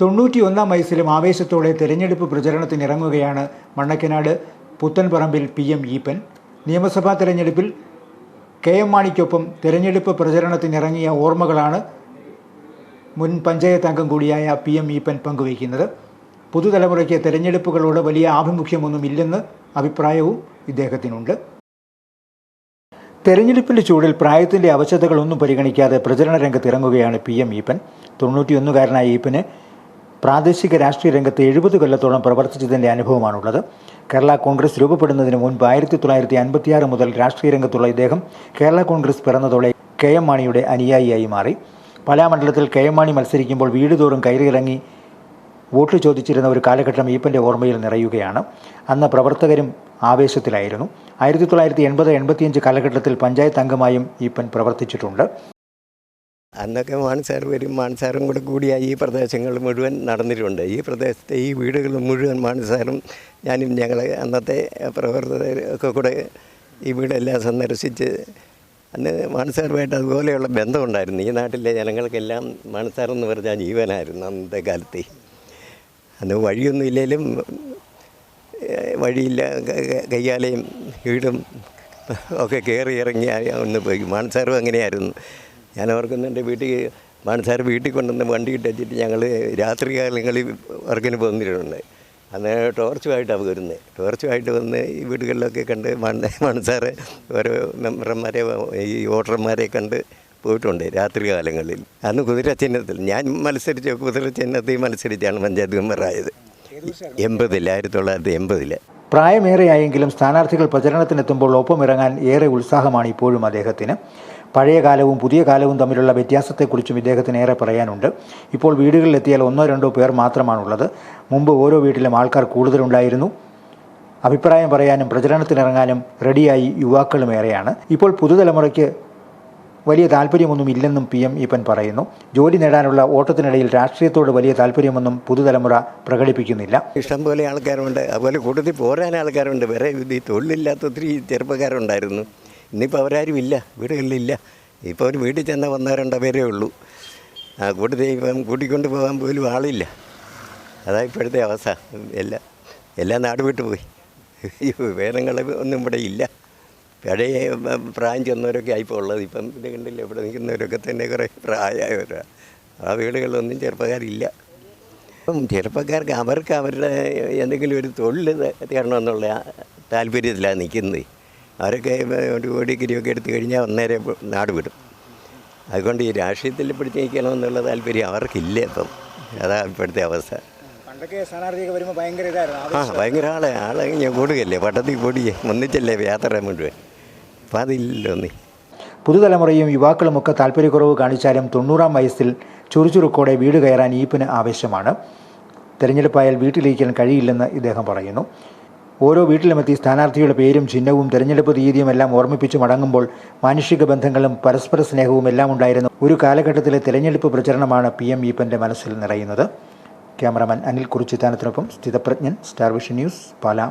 91 വയസ്സിലും ആവേശത്തോടെ തെരഞ്ഞെടുപ്പ് പ്രചരണത്തിനിറങ്ങുകയാണ് മണ്ണക്കനാട് പുത്തൻപറമ്പിൽ PM ഈപ്പൻ. നിയമസഭാ തെരഞ്ഞെടുപ്പിൽ KM മാണിക്കൊപ്പം തെരഞ്ഞെടുപ്പ് പ്രചരണത്തിനിറങ്ങിയ ഓർമ്മകളാണ് മുൻ പഞ്ചായത്ത് അംഗം കൂടിയായ PM ഈപ്പൻ പങ്കുവയ്ക്കുന്നത്. പുതുതലമുറയ്ക്ക് തെരഞ്ഞെടുപ്പുകളോട് വലിയ ആഭിമുഖ്യമൊന്നുമില്ലെന്ന് അഭിപ്രായവും ഇദ്ദേഹത്തിനുണ്ട്. തെരഞ്ഞെടുപ്പിൻ്റെ ചൂടിൽ പ്രായത്തിൻ്റെ അവശതകളൊന്നും പരിഗണിക്കാതെ പ്രചരണ രംഗത്തിറങ്ങുകയാണ് PM ഈപ്പൻ. 91കാരനായ ഈപ്പന് പ്രാദേശിക രാഷ്ട്രീയ രംഗത്ത് 70 കൊല്ലത്തോളം പ്രവർത്തിച്ചതിൻ്റെ അനുഭവമാണുള്ളത്. കേരള കോൺഗ്രസ് രൂപപ്പെടുന്നതിന് മുൻപ് 1956 മുതൽ രാഷ്ട്രീയ രംഗത്തുള്ള ഇദ്ദേഹം കേരള കോൺഗ്രസ് പിറന്നതോടെ KM മാണിയുടെ അനുയായിയായി മാറി. പാലാ മണ്ഡലത്തിൽ KM മാണി മത്സരിക്കുമ്പോൾ വീട് തോറും കയറിയിറങ്ങി വോട്ട് ചോദിച്ചിരുന്ന ഒരു കാലഘട്ടം ഈപ്പൻ്റെ ഓർമ്മയിൽ നിറയുകയാണ്. അന്ന് പ്രവർത്തകരും ആവേശത്തിലായിരുന്നു. 1980-85 കാലഘട്ടത്തിൽ പഞ്ചായത്ത് അംഗമായും ഈപ്പൻ പ്രവർത്തിച്ചിട്ടുണ്ട്. അന്നൊക്കെ മാണിസാർ വരും, മാണിസാറും കൂടെ കൂടിയായി ഈ പ്രദേശങ്ങൾ മുഴുവൻ നടന്നിട്ടുണ്ട്. ഈ പ്രദേശത്തെ ഈ വീടുകൾ മുഴുവൻ മാണിസാറും ഞാനും ഞങ്ങൾ അന്നത്തെ പ്രവർത്തകരൊക്കെ കൂടെ ഈ വീടെല്ലാം സന്ദർശിച്ച് അന്ന് മാണിസാറുമായിട്ട് അതുപോലെയുള്ള ബന്ധമുണ്ടായിരുന്നു. ഈ നാട്ടിലെ ജനങ്ങൾക്കെല്ലാം മാണിസാറെന്ന് പറഞ്ഞാൽ ജീവനായിരുന്നു അന്നത്തെ കാലത്ത്. അന്ന് വഴിയൊന്നും ഇല്ലെങ്കിലും വഴിയില്ല, കയ്യാലയും വീടും ഒക്കെ കയറി ഇറങ്ങി ഒന്ന് പോയി. മാണിസാറും അങ്ങനെയായിരുന്നു. ഞാൻ ഓർക്കുന്നുണ്ട്, മാണിസാർ വീട്ടിൽ കൊണ്ടുവന്ന് വണ്ടി ഇട്ടിട്ട് ഞങ്ങൾ രാത്രി കാലങ്ങളിൽ വർക്കിന് പോകുന്നിട്ടുണ്ട്. അന്ന് ടോർച്ചുമായിട്ടാണ് വരുന്നത്. ടോർച്ചുമായിട്ട് വന്ന് ഈ വീടുകളിലൊക്കെ കണ്ട് മാണിസാറ് ഓരോ മെമ്പർമാരെ ഈ വോട്ടർമാരെ കണ്ട് പോയിട്ടുണ്ട് രാത്രി കാലങ്ങളിൽ. അന്ന് കുതിരച്ചിഹ്നത്തിൽ ഞാൻ മത്സരിച്ച കുതിരച്ചിഹ്നത്തിൽ മത്സരിച്ചാണ് പഞ്ചായത്ത് മെമ്പറായത്. 1980. പ്രായമേറെയായെങ്കിലും സ്ഥാനാർത്ഥികൾ പ്രചരണത്തിനെത്തുമ്പോൾ ഒപ്പമിറങ്ങാൻ ഏറെ ഉത്സാഹമാണ് ഇപ്പോഴും അദ്ദേഹത്തിന്. പഴയ കാലവും പുതിയ കാലവും തമ്മിലുള്ള വ്യത്യാസത്തെക്കുറിച്ചും ഇദ്ദേഹത്തിന് ഏറെ പറയാനുണ്ട്. ഇപ്പോൾ വീടുകളിലെത്തിയാൽ 1-2 പേർ മാത്രമാണുള്ളത്. മുമ്പ് ഓരോ വീട്ടിലും ആൾക്കാർ കൂടുതലുണ്ടായിരുന്നു. അഭിപ്രായം പറയാനും പ്രചരണത്തിനിറങ്ങാനും റെഡിയായി യുവാക്കളും ഏറെയാണ്. ഇപ്പോൾ പുതുതലമുറയ്ക്ക് വലിയ താല്പര്യമൊന്നും ഇല്ലെന്നും PM ഈപ്പൻ പറയുന്നു. ജോലി നേടാനുള്ള ഓട്ടത്തിനിടയിൽ രാഷ്ട്രീയത്തോട് വലിയ താല്പര്യമൊന്നും പുതുതലമുറ പ്രകടിപ്പിക്കുന്നില്ല. ഇഷ്ടംപോലെ ആൾക്കാരുണ്ട്, അതുപോലെ കൂടുതൽ പോരാൻ ആൾക്കാരുണ്ട്. വേറെ ഈ തൊഴിലില്ലാത്ത ഒത്തിരി ചെറുപ്പക്കാരുണ്ടായിരുന്നു. ഇന്നിപ്പോൾ അവരാരും ഇല്ല, വീടുകളിലില്ല. ഇപ്പോൾ ഒരു വീട്ടിൽ ചെന്നാൽ 1-2 പേരേ ഉള്ളൂ. കൂടുതൽ ഇപ്പം കൂട്ടിക്കൊണ്ട് പോകാൻ പോലും ആളില്ല. അതാണ് ഇപ്പോഴത്തെ അവസ്ഥ. എല്ലാം നാട് വിട്ടു പോയി. വേദങ്ങൾ ഒന്നും ഇവിടെ ഇല്ല. പഴയ പ്രായം ചെന്നവരൊക്കെ ആയിപ്പോൾ ഉള്ളത്. ഇപ്പം പിന്നെ കണ്ടില്ല, ഇവിടെ നിൽക്കുന്നവരൊക്കെ തന്നെ കുറേ പ്രായമായവരാണ്. ആ വീടുകളിലൊന്നും ചെറുപ്പക്കാരില്ല. ഇപ്പം ചെറുപ്പക്കാർക്ക് അവരുടെ എന്തെങ്കിലും ഒരു തൊഴിൽ തരണമെന്നുള്ള താല്പര്യത്തിലാണ് നിൽക്കുന്നത്. അവരൊക്കെ ഒരു കോടിക്കരിയൊക്കെ എടുത്തു കഴിഞ്ഞാൽ അന്നേരം നാട് വിടും. അതുകൊണ്ട് ഈ രാഷ്ട്രീയത്തിൽ പിടിച്ച് നിൽക്കണമെന്നുള്ള താല്പര്യം അവർക്കില്ല. ഇപ്പം അതാണ് ഇപ്പോഴത്തെ അവസ്ഥ. ഭയങ്കര ആളെ ഞാൻ കൂടുകയല്ലേ, പട്ടത്തിൽ കൂടിയേ ഒന്നിച്ചല്ലേ യാത്ര മുഴുവൻ. അപ്പം അതില്ലല്ലോ ഒന്നി. പുതുതലമുറയും യുവാക്കളുമൊക്കെ താല്പര്യക്കുറവ് കാണിച്ചാലും 90-ാം വയസ്സിൽ ചുറുചുറുക്കോടെ വീട് കയറാൻ ഈപ്പന് ആവശ്യമാണ്. തെരഞ്ഞെടുപ്പായാൽ വീട്ടിലിരിക്കാൻ കഴിയില്ലെന്ന് ഇദ്ദേഹം പറയുന്നു. ഓരോ വീട്ടിലുമെത്തി സ്ഥാനാർത്ഥിയുടെ പേരും ചിഹ്നവും തെരഞ്ഞെടുപ്പ് തീയതിയും എല്ലാം ഓർമ്മിപ്പിച്ച് മടങ്ങുമ്പോൾ മാനുഷിക ബന്ധങ്ങളും പരസ്പര സ്നേഹവും എല്ലാം ഉണ്ടായിരുന്ന ഒരു കാലഘട്ടത്തിലെ തെരഞ്ഞെടുപ്പ് പ്രചരണമാണ് PM ഈപ്പൻ്റെ മനസ്സിൽ നിറയുന്നത്. ക്യാമറമാൻ അനിൽ കുറിച്ചിത്താനത്തിനൊപ്പം സ്ഥിതപ്രജ്ഞൻ, സ്റ്റാർ വിഷൻ ന്യൂസ്, പാലാ.